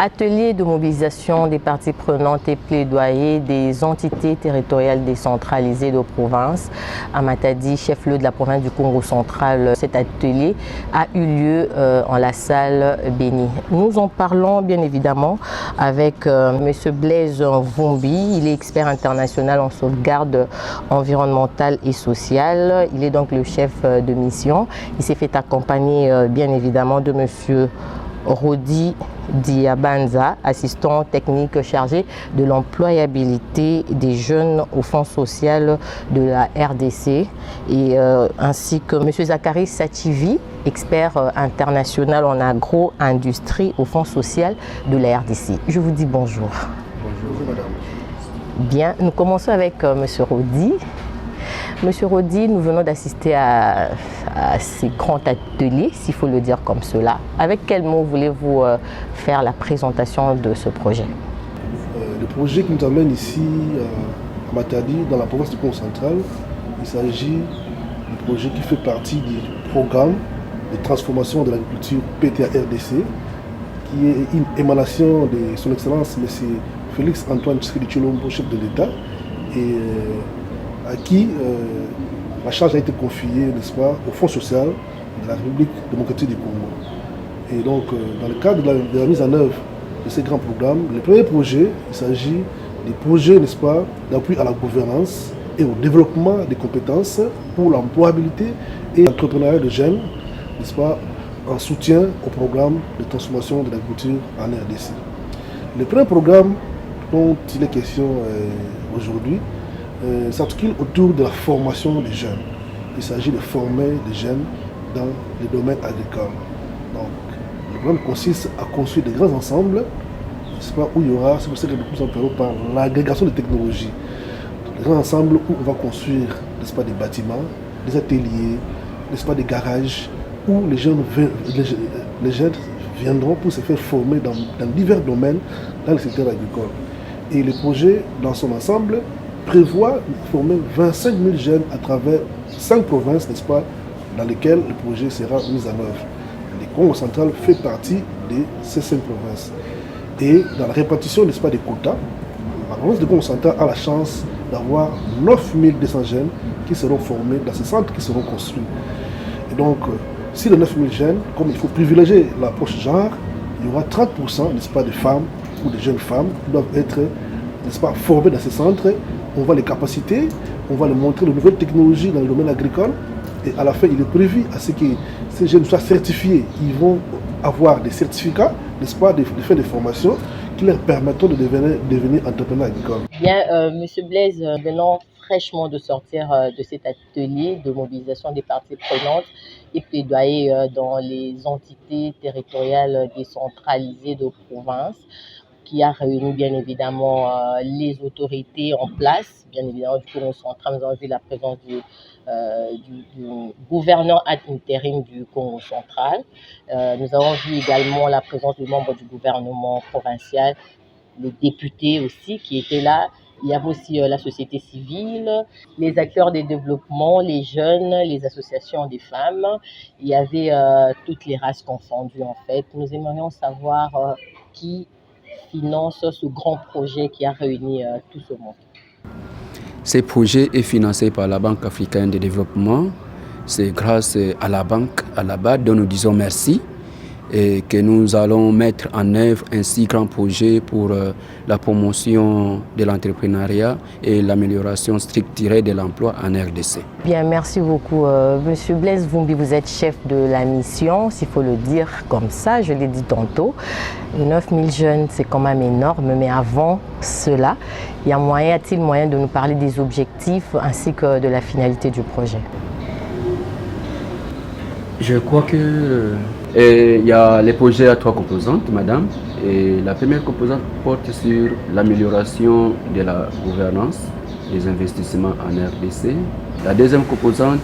Atelier de mobilisation des parties prenantes et plaidoyer des entités territoriales décentralisées de province. À Matadi, chef-lieu de la province du Congo central, cet atelier a eu lieu en la salle Béni. Nous en parlons bien évidemment avec M. Blaise Vumbi. Il est expert international en sauvegarde environnementale et sociale. Il est donc le chef de mission. Il s'est fait accompagner bien évidemment de M. Rodi Diabanza, assistant technique chargé de l'employabilité des jeunes au Fonds social de la RDC, et ainsi que M. Zachary Sachivi, expert international en agro-industrie au Fonds social de la RDC. Je vous dis bonjour. Bonjour madame. Bien, nous commençons avec M. Rodi. Monsieur Rodi, nous venons d'assister à ces grands ateliers, s'il faut le dire comme cela. Avec quels mots voulez-vous faire la présentation de ce projet? Le projet qui nous amène ici à Matadi, dans la province du Congo central, il s'agit du projet qui fait partie du programme de transformation de l'agriculture PTA-RDC, qui est une émanation de son Excellence M. Félix Antoine Tshisekedi Tshilombo, chef de l'État, et à qui la charge a été confiée, n'est-ce pas, au Fonds social de la République démocratique du Congo. Et donc, dans le cadre de la mise en œuvre de ces grands programmes, le premier projet, il s'agit des projets, n'est-ce pas, d'appui à la gouvernance et au développement des compétences pour l'employabilité et l'entrepreneuriat de jeunes, n'est-ce pas, en soutien au programme de transformation de l'agriculture en RDC. Le premier programme dont il est question aujourd'hui s'articule autour de la formation des jeunes. Il s'agit de former des jeunes dans les domaines agricoles. Donc, le programme consiste à construire des grands ensembles, n'est-ce pas, où il y aura, c'est pour ça que nous appelons par l'agrégation de technologies. Des grands ensembles où on va construire, n'est-ce pas, des bâtiments, des ateliers, n'est-ce pas, des garages, où les jeunes viendront pour se faire former dans divers domaines dans le secteur agricole. Et le projet, dans son ensemble, prévoit de former 25 000 jeunes à travers 5 provinces, n'est-ce pas, dans lesquelles le projet sera mis en œuvre. Le Congo central fait partie de ces 5 provinces. Et dans la répartition, n'est-ce pas, des quotas, la province du Congo central a la chance d'avoir 9 200 jeunes qui seront formés dans ces centres qui seront construits. Et donc, si les 9 000 jeunes, comme il faut privilégier l'approche genre, il y aura 30%, n'est-ce pas, de femmes ou de jeunes femmes qui doivent être, n'est-ce pas, formées dans ces centres. On va les capaciter, on va leur montrer de nouvelles technologies dans le domaine agricole, et à la fin, il est prévu à ce que ces jeunes soient certifiés. Ils vont avoir des certificats, n'est-ce pas, de faire des formations qui leur permettront de devenir entrepreneurs agricoles. Bien, Monsieur Blaise, venant fraîchement de sortir de cet atelier de mobilisation des parties prenantes et plaidoyer dans les entités territoriales décentralisées de province, qui a réuni bien évidemment les autorités en place, bien évidemment du Congo central. Nous avons vu la présence du gouverneur ad intérim du Congo central. Nous avons vu également la présence des membres du gouvernement provincial, les députés aussi qui étaient là. Il y avait aussi la société civile, les acteurs des développements, les jeunes, les associations des femmes. Il y avait toutes les races confondues en fait. Nous aimerions savoir qui finance ce grand projet qui a réuni tout ce monde. Ce projet est financé par la Banque africaine de développement. C'est grâce à la banque, à la BAD, dont nous disons merci, et que nous allons mettre en œuvre un si grand projet pour la promotion de l'entrepreneuriat et l'amélioration structurée de l'emploi en RDC. Bien, merci beaucoup. Monsieur Blaise Vumbi, vous êtes chef de la mission, s'il faut le dire comme ça, je l'ai dit tantôt. 9 000 jeunes, c'est quand même énorme, mais avant cela, y a-t-il moyen de nous parler des objectifs ainsi que de la finalité du projet? Je crois que il y a les projets à 3 composantes, madame. Et la première composante porte sur l'amélioration de la gouvernance des investissements en RDC. La deuxième composante,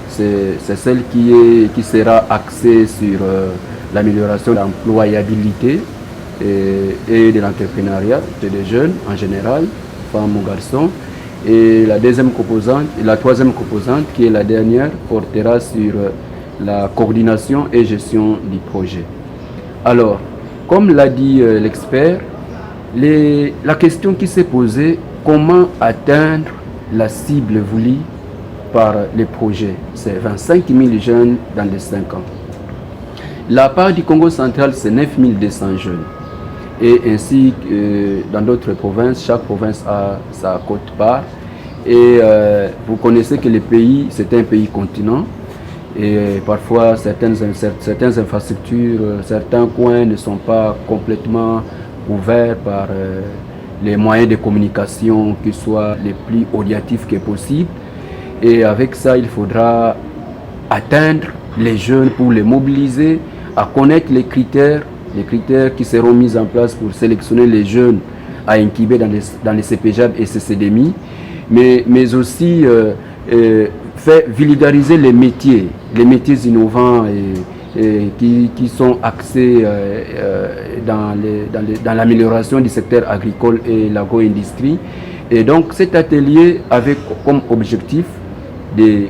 c'est celle qui sera axée sur l'amélioration de l'employabilité et de l'entrepreneuriat des jeunes en général, femmes ou garçons. Et la deuxième composante, et la troisième composante, qui est la dernière, portera sur la coordination et gestion du projet. Alors, Comme l'a dit l'expert, la question qui s'est posée, comment atteindre la cible voulue par les projets? C'est 25 000 jeunes dans les 5 ans. La part du Congo central, c'est 9 200 jeunes. Et ainsi, dans d'autres provinces, chaque province a sa quote-part. Et vous connaissez que le pays, c'est un pays continent. Et parfois, certaines infrastructures, certains coins ne sont pas complètement ouverts par les moyens de communication qui soient les plus auditifs que possible. Et avec ça, il faudra atteindre les jeunes pour les mobiliser, à connaître les critères qui seront mis en place pour sélectionner les jeunes à incuber dans les CPJAB et CCDMI, mais aussi faire vulgariser les métiers innovants et qui sont axés dans l'amélioration du secteur agricole et l'agro-industrie. Et donc cet atelier avait comme objectif,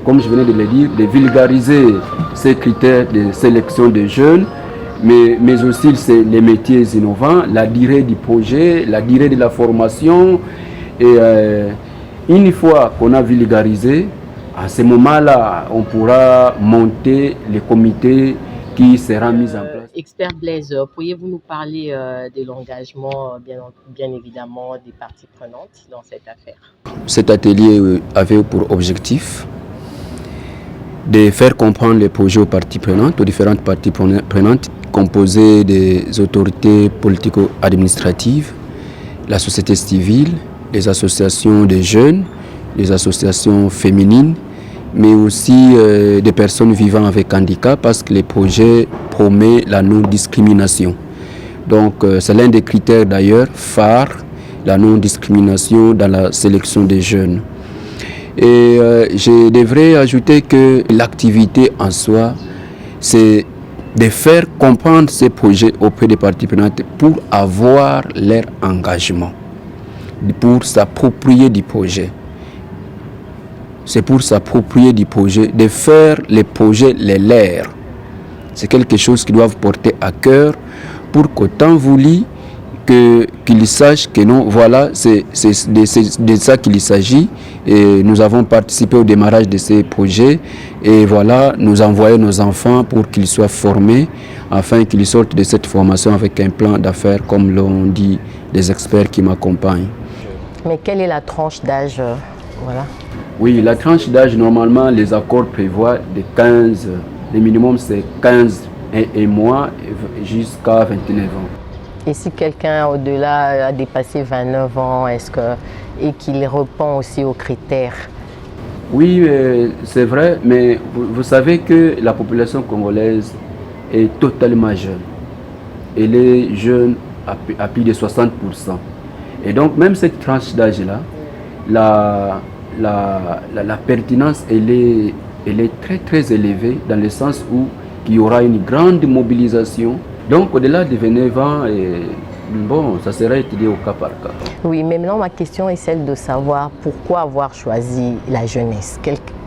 comme je venais de le dire, de vulgariser ces critères de sélection des jeunes, mais aussi les métiers innovants, la durée du projet, la durée de la formation. Et une fois qu'on a vulgarisé, à ce moment-là, on pourra monter les comités qui seront mis en place. Expert Blaise, pourriez-vous nous parler de l'engagement, bien évidemment, des parties prenantes dans cette affaire? Cet atelier avait pour objectif de faire comprendre les projets aux parties prenantes, aux différentes parties prenantes, composées des autorités politico-administratives, la société civile, les associations de jeunes, les associations féminines, mais aussi des personnes vivant avec handicap, parce que les projets promettent la non-discrimination. Donc c'est l'un des critères d'ailleurs phares, la non-discrimination dans la sélection des jeunes. Et je devrais ajouter que l'activité en soi, c'est de faire comprendre ces projets auprès des parties prenantes pour avoir leur engagement, pour s'approprier du projet. C'est pour s'approprier du projet, de faire les projets les leurs. C'est quelque chose qu'ils doivent porter à cœur pour qu'au temps voulu, qu'ils sachent que non, voilà, c'est de ça qu'il s'agit. Et nous avons participé au démarrage de ces projets et voilà, nous envoyons nos enfants pour qu'ils soient formés afin qu'ils sortent de cette formation avec un plan d'affaires, comme l'ont dit les experts qui m'accompagnent. Mais quelle est la tranche d'âge voilà. Oui, la tranche d'âge, normalement, les accords prévoient de 15, le minimum c'est 15 et mois jusqu'à 29 ans. Et si quelqu'un au-delà a dépassé 29 ans, et qu'il répond aussi aux critères? Oui, c'est vrai, mais vous savez que la population congolaise est totalement jeune. Elle est jeune à plus de 60%. Et donc même cette tranche d'âge-là, la pertinence, elle est très très élevée dans le sens où il y aura une grande mobilisation. Donc au-delà de 29 ans, bon, ça sera étudié au cas par cas. Oui, mais maintenant ma question est celle de savoir pourquoi avoir choisi la jeunesse.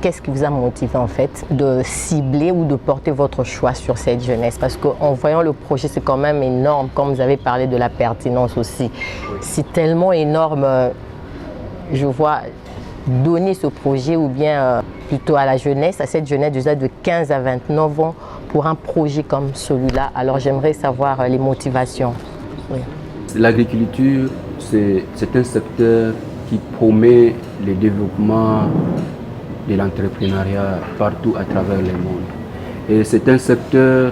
Qu'est-ce qui vous a motivé en fait de cibler ou de porter votre choix sur cette jeunesse? Parce qu'en voyant le projet, c'est quand même énorme, comme vous avez parlé de la pertinence aussi. Oui. C'est tellement énorme, je vois, donner ce projet ou bien plutôt à la jeunesse, à cette jeunesse déjà de 15 à 29 ans pour un projet comme celui-là. Alors j'aimerais savoir les motivations. Oui. L'agriculture, c'est un secteur qui promet le développement de l'entrepreneuriat partout à travers le monde. Et c'est un secteur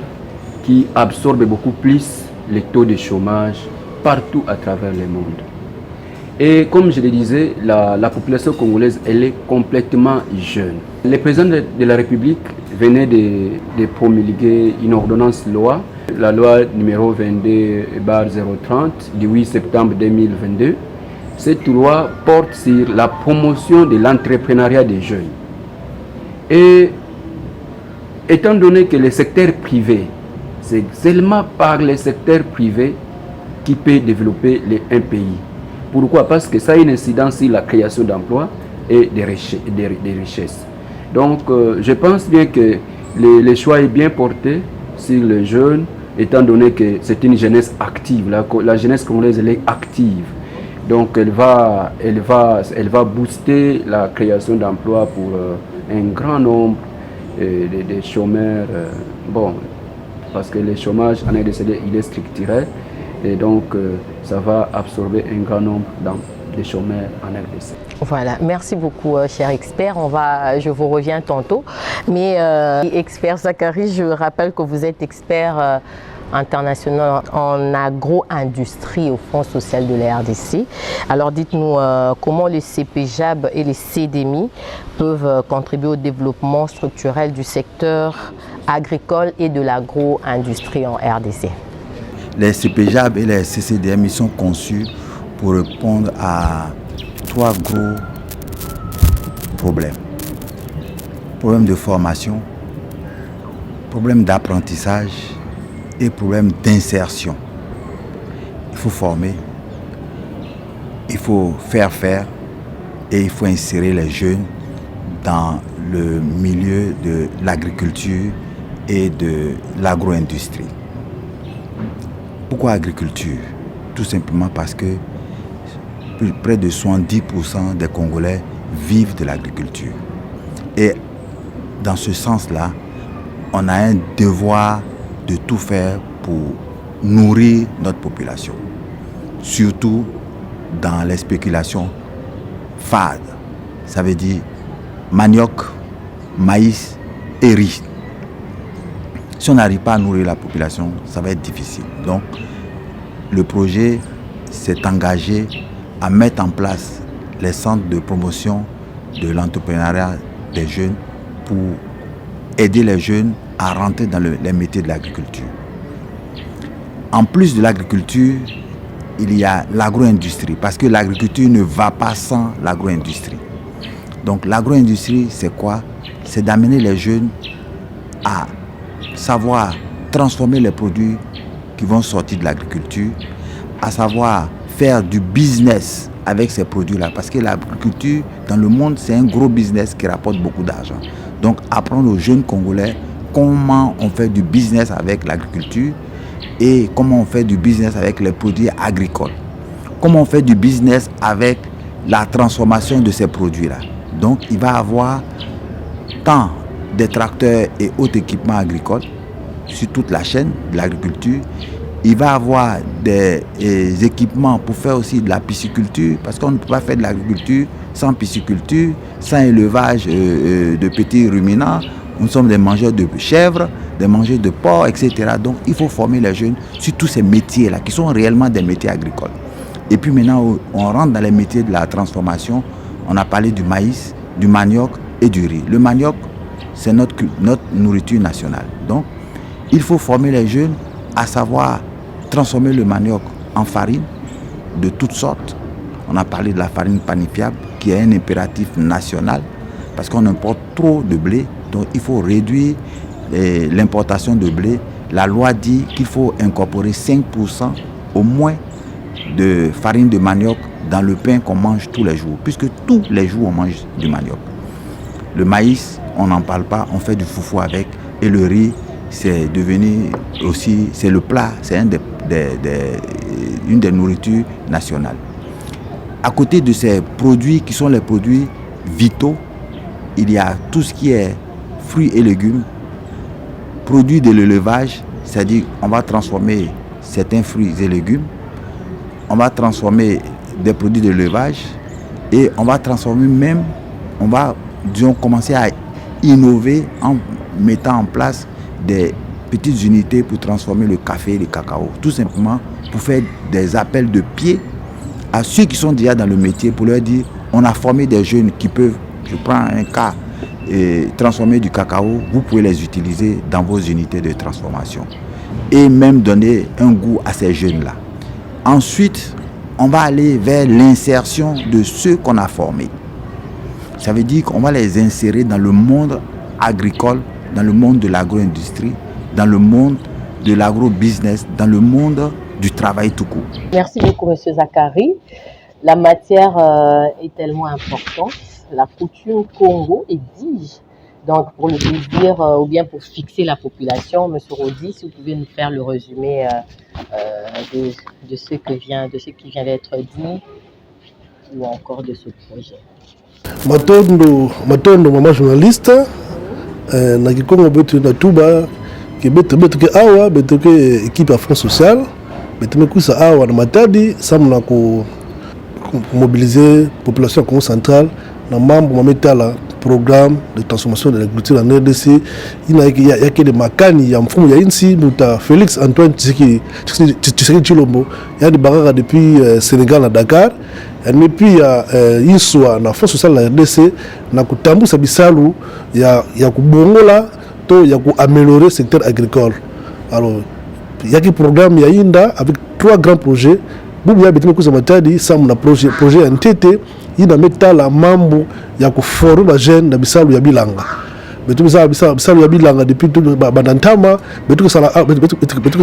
qui absorbe beaucoup plus les taux de chômage partout à travers le monde. Et comme je le disais, la population congolaise, elle est complètement jeune. Le président de la République venait de promulguer une ordonnance loi, la loi numéro 22/030 du 8 septembre 2022. Cette loi porte sur la promotion de l'entrepreneuriat des jeunes. Et étant donné que le secteur privé, c'est seulement par le secteur privé qui peut développer un pays. Pourquoi? Parce que ça a une incidence sur la création d'emplois et des richesses. Donc, je pense bien que le choix est bien porté sur les jeunes étant donné que c'est une jeunesse active. La jeunesse congolaise, elle est active. Donc elle va booster la création d'emplois pour un grand nombre de chômeurs. Bon, parce que le chômage en RDC, il est structurel. Et donc ça va absorber un grand nombre de chômeurs en RDC. Voilà, merci beaucoup, cher expert. Je vous reviens tantôt. Mais expert Zakari, je rappelle que vous êtes expert international en agro-industrie au Fonds social de la RDC. Alors dites-nous comment le CPJAB et les CDMI peuvent contribuer au développement structurel du secteur agricole et de l'agro-industrie en RDC. Les CPJAB et les CCDM ils sont conçus pour répondre à 3 gros problèmes. Problème de formation, problème d'apprentissage et problème d'insertion. Il faut former, il faut faire et il faut insérer les jeunes dans le milieu de l'agriculture et de l'agro-industrie. Pourquoi agriculture? Tout simplement parce que près de 70% des Congolais vivent de l'agriculture. Et dans ce sens-là, on a un devoir de tout faire pour nourrir notre population. Surtout dans les spéculations fades. Ça veut dire manioc, maïs et riz. Si on n'arrive pas à nourrir la population, ça va être difficile. Donc, le projet s'est engagé à mettre en place les centres de promotion de l'entrepreneuriat des jeunes pour aider les jeunes à rentrer dans les métiers de l'agriculture. En plus de l'agriculture, il y a l'agro-industrie, parce que l'agriculture ne va pas sans l'agro-industrie. Donc l'agro-industrie, c'est quoi? C'est d'amener les jeunes à savoir transformer les produits qui vont sortir de l'agriculture, à savoir faire du business avec ces produits-là. Parce que l'agriculture, dans le monde, c'est un gros business qui rapporte beaucoup d'argent. Donc apprendre aux jeunes Congolais comment on fait du business avec l'agriculture et comment on fait du business avec les produits agricoles. Comment on fait du business avec la transformation de ces produits-là. Donc il va avoir tant des tracteurs et autres équipements agricoles sur toute la chaîne de l'agriculture. Il va avoir des équipements pour faire aussi de la pisciculture, parce qu'on ne peut pas faire de l'agriculture sans pisciculture, sans élevage de petits ruminants. Nous sommes des mangeurs de chèvres, des mangeurs de porcs, etc. Donc il faut former les jeunes sur tous ces métiers-là, qui sont réellement des métiers agricoles. Et puis maintenant, on rentre dans les métiers de la transformation. On a parlé du maïs, du manioc et du riz. Le manioc, c'est notre nourriture nationale. Donc, il faut former les jeunes à savoir transformer le manioc en farine de toutes sortes. On a parlé de la farine panifiable, qui est un impératif national, parce qu'on importe trop de blé. Donc, il faut réduire l'importation de blé. La loi dit qu'il faut incorporer 5% au moins de farine de manioc dans le pain qu'on mange tous les jours, puisque tous les jours on mange du manioc. Le maïs, on n'en parle pas, on fait du foufou avec, et le riz, c'est devenu aussi, c'est le plat, c'est une des nourritures nationales. À côté de ces produits qui sont les produits vitaux, il y a tout ce qui est fruits et légumes, produits de l'élevage, c'est-à-dire on va transformer certains fruits et légumes, on va transformer des produits de l'élevage et on va transformer même, on va, disons, commencer à innover en mettant en place des petites unités pour transformer le café et le cacao. Tout simplement pour faire des appels de pied à ceux qui sont déjà dans le métier pour leur dire, on a formé des jeunes qui peuvent, je prends un cas, transformer du cacao, vous pouvez les utiliser dans vos unités de transformation et même donner un goût à ces jeunes-là. Ensuite, on va aller vers l'insertion de ceux qu'on a formés. Ça veut dire qu'on va les insérer dans le monde agricole, dans le monde de l'agro-industrie, dans le monde de l'agro-business, dans le monde du travail tout court. Merci beaucoup, M. Zakari. La matière est tellement importante. La coutume Congo exige Donc, pour le plaisir ou bien pour fixer la population, M. Rodi, si vous pouvez nous faire le résumé de ce qui vient d'être dit ou encore de ce projet. Matondo mama journaliste na kikongo betu na tuba ke betu ke awa betu ke équipe à front social betu me kusa awa na Matadi samna ko mobiliser population Congo centrale na mambo mametala programme de transformation de l'agriculture en RDC. Il y a que des makani ya mfumu ya insi muta Félix Antoine Tshisekedi Tshilombo ya di barara depuis Sénégal à Dakar. Et puis il y a Inswa na force sociale la RDC na kutambusa bisalu ya kubongola to ya ku améliorer le secteur agricole. Alors il y a un programme ya Inda avec 3 grands projets. Bubu ya betume kuza Matadi samu na projet NTT ina metala mambo ya kuformer ba jeune na bisalu ya bilanga. Betume za bisalu ya bilanga depuis bandantama betuke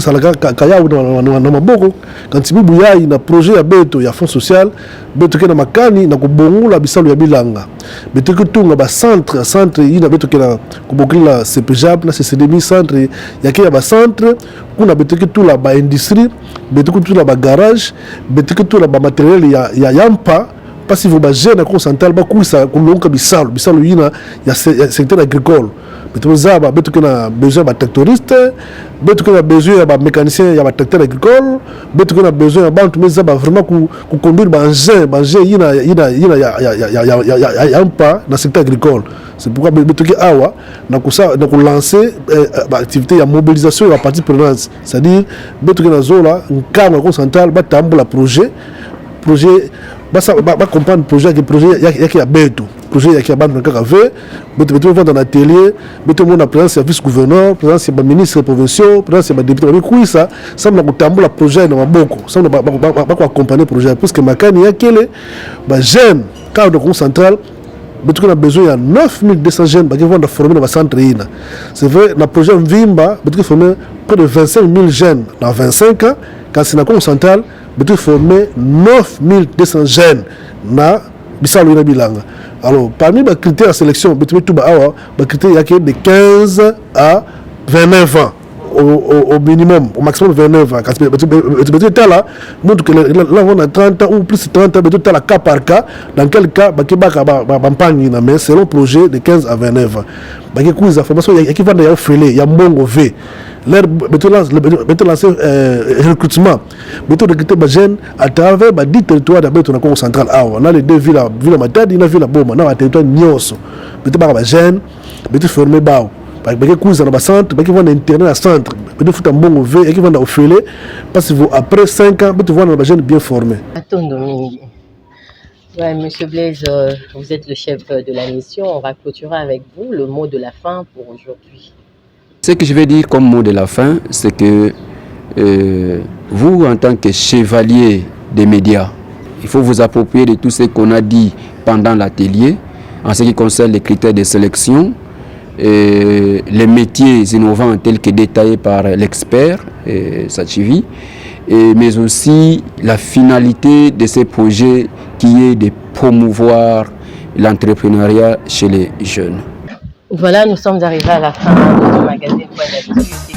sala kaya na maboko quand bubu ya ina projet ya beto ya fond social betuke na makani na kubongula bisalu ya bilanga. Betuke tunga ba centre ina betuke na kubokila CPJAB na CCDMI centre yake ya ba centre kuna betuke tula ba industrie betuke tula ba garage betuke tula ba matériel ya yampa parce que vous ba jeune Congo central ba kuisa kulonka bisalu ina ya secteur agricole betuke zaba betuke na besoin ba tractoriste betuke na besoin ba mécanicien ya ba tracteur agricole betuke na besoin ba bantu mezaba vraiment ku conduire ba engin ina yampa na secteur agricole. C'est pourquoi betuke awa na lancer activité ya mobilisation ya partie prenante, c'est-à-dire betuke na zola nkanga Congo central ba tambola projet ba comprendre projet yaki ya beto projet yaki ya bantu kaka ve beto vendre dans atelier beto mona présence ya vice gouverneur présence ya ba ministre provinciaux présence ya ba député ba kuisa samna kutambola projet na maboko samna ba ko accompagner projet parce que makani yakele ba jeune cadre Congo central beto na besoin ya 9200 jeunes ba qui vont former dans ba centre ina. C'est vrai na projet Mvimba beto former près de 25 000 jeunes dans 25 ans quand c'est na Congo central beto former 9200 jeunes na bisalu ina bilanga. Alors parmi les critères de sélection beto tout ba awa ba critères yake de 15 à 29 ans au minimum, au maximum 29 ans. Beto tala montre que là on a 30 ans ou plus de 30 ans beto tala cas par cas dans quel cas ba kebaka ba bampagne na mais selon projet de 15 à 29 ans. Ba ke kuza formation yaki vanda ya ofele ya mbongo v l'air beto lancer recrutement beto recruter ba jeunes à travers ba 10 territoires d'Abeto na Congo central awa on a les deux villes Matadi na ville Boma na territoire nyonso beto ba jeunes beto former bao ba ke kuza na ba centre ba ki vanda internet à centre beto futa mbongo v et qui vanda ofele parce que après 5 ans beto vanda ba jeunes bien formés. Atondo mingi. Ouais, Monsieur Blaise, vous êtes le chef de la mission. On va clôturer avec vous le mot de la fin pour aujourd'hui. Ce que je vais dire comme mot de la fin, c'est que vous, en tant que chevalier des médias, il faut vous approprier de tout ce qu'on a dit pendant l'atelier en ce qui concerne les critères de sélection, les métiers innovants tels que détaillés par l'expert Sachivi, mais aussi la finalité de ces projets qui est de promouvoir l'entrepreneuriat chez les jeunes. Voilà, nous sommes arrivés à la fin de ce magazine Point d'habitude.